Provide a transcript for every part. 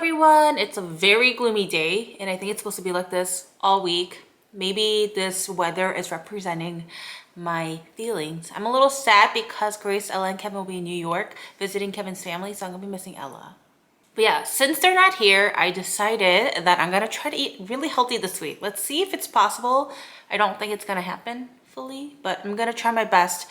everyone, it's a very gloomy day and I think it's supposed to be like this all week. Maybe this weather is representing my feelings. I'm a little sad because Grace, Ella, and Kevin will be in New York visiting Kevin's family, so I'm gonna be missing Ella. But yeah, since they're not here, I decided that I'm gonna try to eat really healthy this week. Let's see if it's possible. I don't think it's gonna happen fully, but I'm gonna try my best.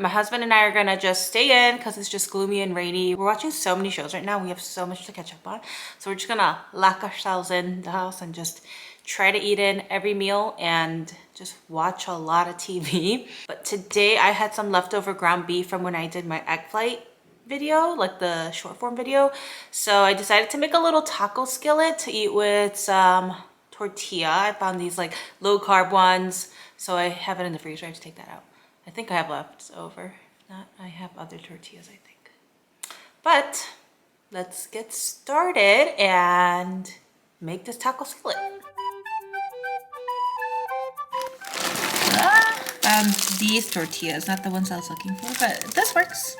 My husband and I are gonna just stay in because it's just gloomy and rainy. We're watching so many shows right now. We have so much to catch up on. So we're just gonna lock ourselves in the house and just try to eat in every meal and just watch a lot of TV. But today I had some leftover ground beef from when I did my egg flight video, like the short form video. So I decided to make a little taco skillet to eat with some tortilla. I found these like low carb ones. So I have it in the freezer. I have to take that out. I think I have leftover. If not, I have other tortillas, I think. But let's get started and make this taco skillet. These tortillas, not the ones I was looking for, but this works.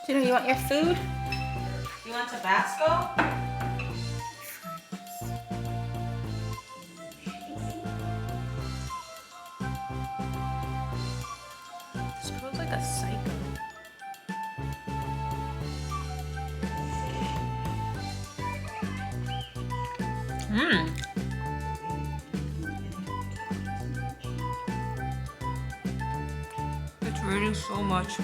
Gina, you want your food? You want Tabasco? This girl's like a psycho. It's raining so much.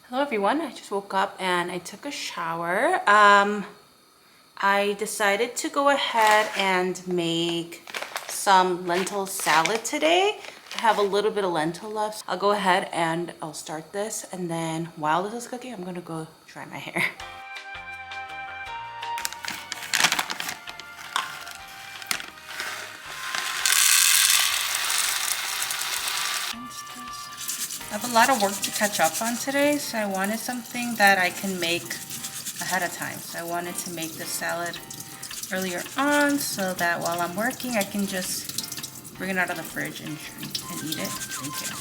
Hello everyone, I just woke up and I took a shower. I decided to go ahead and make some lentil salad today. I have a little bit of lentil left. I'll go ahead and I'll start this, and then while this is cooking, I'm gonna go dry my hair. I have a lot of work to catch up on today, so I wanted something that I can make ahead of time. So I wanted to make the salad earlier on so that while I'm working, I can just bring it out of the fridge and eat it. Thank you.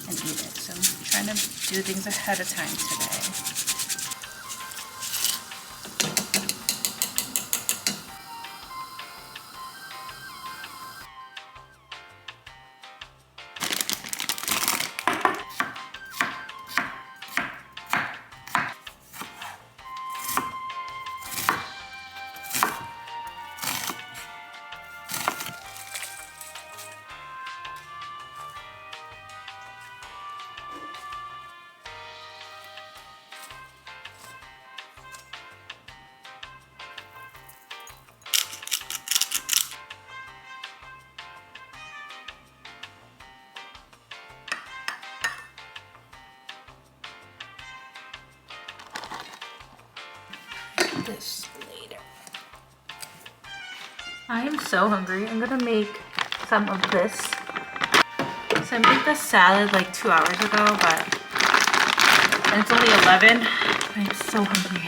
And eat it. So I'm trying to do things ahead of time today. This later. I am so hungry. I'm gonna make some of this. So I made the salad like 2 hours ago, and it's only 11. I'm so hungry.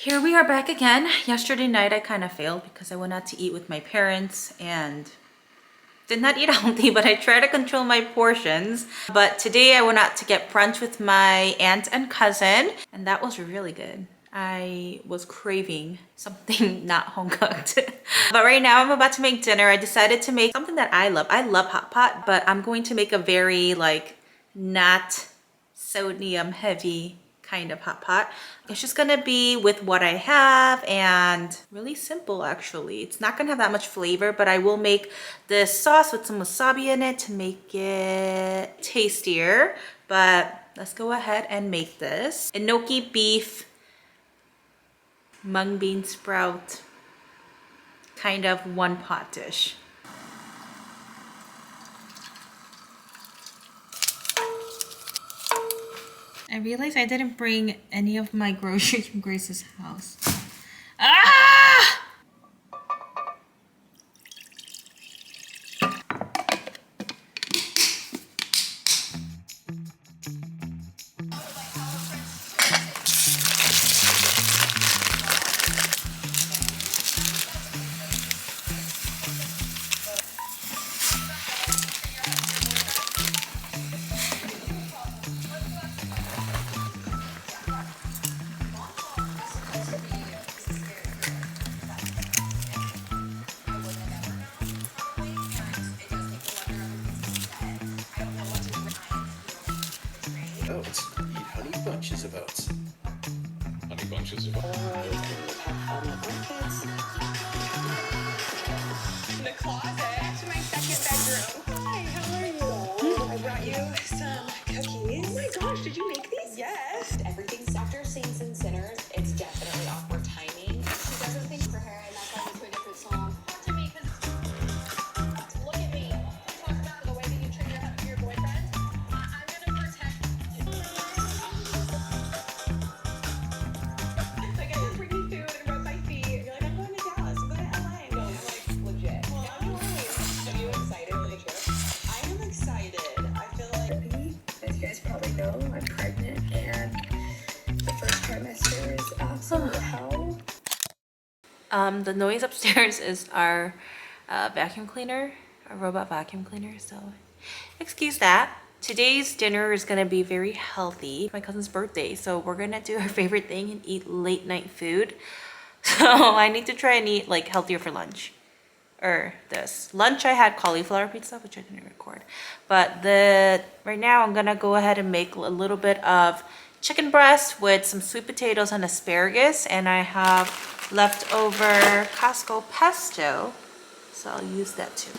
Here we are back again. Yesterday night I kind of failed because I went out to eat with my parents and did not eat healthy, but I try to control my portions. But today I went out to get brunch with my aunt and cousin, and that was really good. I was craving something not home cooked. But right now I'm about to make dinner. I decided to make something that I love. I love hot pot, but I'm going to make a very not sodium heavy kind of hot pot. It's just gonna be with what I have and really simple actually. It's not gonna have that much flavor, but I will make this sauce with some wasabi in it to make it tastier. But let's go ahead and make this. Enoki beef, mung bean sprout, kind of one pot dish. I realized I didn't bring any of my groceries from Grace's house. Ah! Oats. Eat honey bunches of oats. Honey bunches of oats. In the closet to my second bedroom. Hi, how are you? I brought you some cookies. Oh my gosh, did you make these? Yes. Everything's after Saints and Sinners. It's definitely awkward timing. She doesn't think for her, and that's why we put a different song. To me, because look at me. Talk about the way that you treat your boyfriend. I'm gonna protect you. Like I just bring you food and rub my feet. You're like, I'm going to Dallas. I'm going to LA. No, I'm like legit. No, no worries. Are you excited for the trip? I am excited. I feel like as you guys probably know, I'm pregnant and the first trimester is absolute hell. The noise upstairs is our vacuum cleaner, our robot vacuum cleaner, so excuse that. Today's dinner is gonna be very healthy. My cousin's birthday, so we're gonna do our favorite thing and eat late night food. So I need to try and eat healthier for lunch. Or this. Lunch I had cauliflower pizza, which I didn't record. But right now I'm gonna go ahead and make a little bit of chicken breast with some sweet potatoes and asparagus, and I have leftover Costco pesto, so I'll use that too.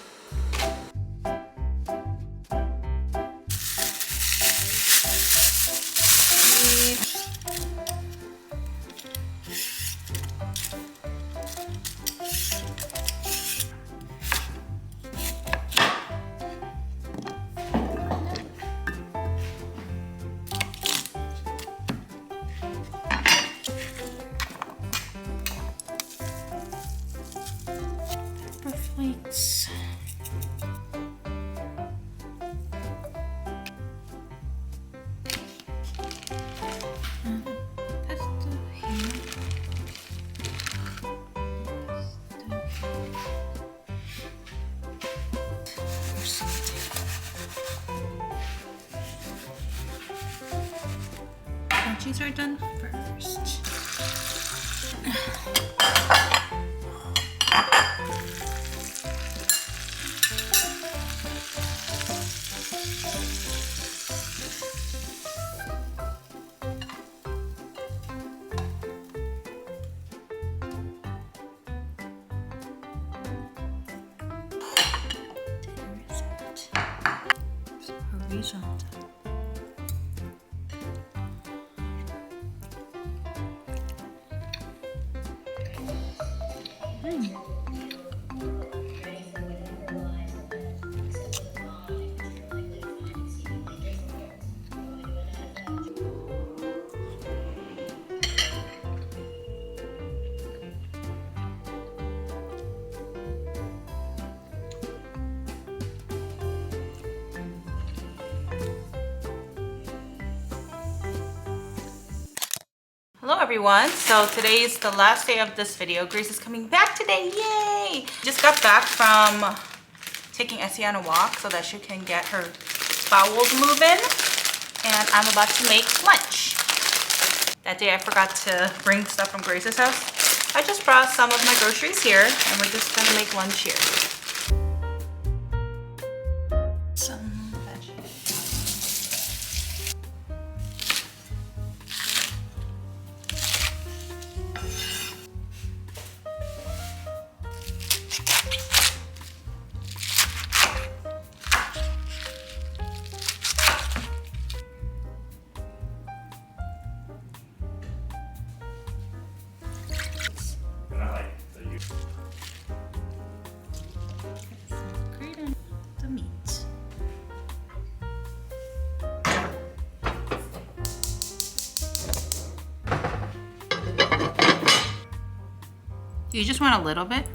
Flakes. Pesto here. Veggies are done first. Horizontal. Hello everyone. So today is the last day of this video. Grace is coming back today. Yay! Just got back from taking Essie on a walk so that she can get her bowels moving. And I'm about to make lunch. That day I forgot to bring stuff from Grace's house. I just brought some of my groceries here and we're just gonna make lunch here. Some veggies. Grate in the meat. You just want a little bit?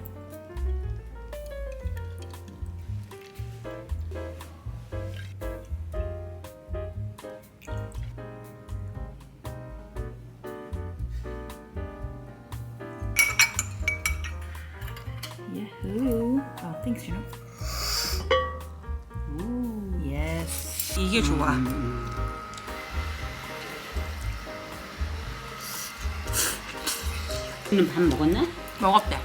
Yahoo! Oh, thanks, you know. Ooh, yes. 이게 좋아. 너는 밥 먹었나? 먹었대.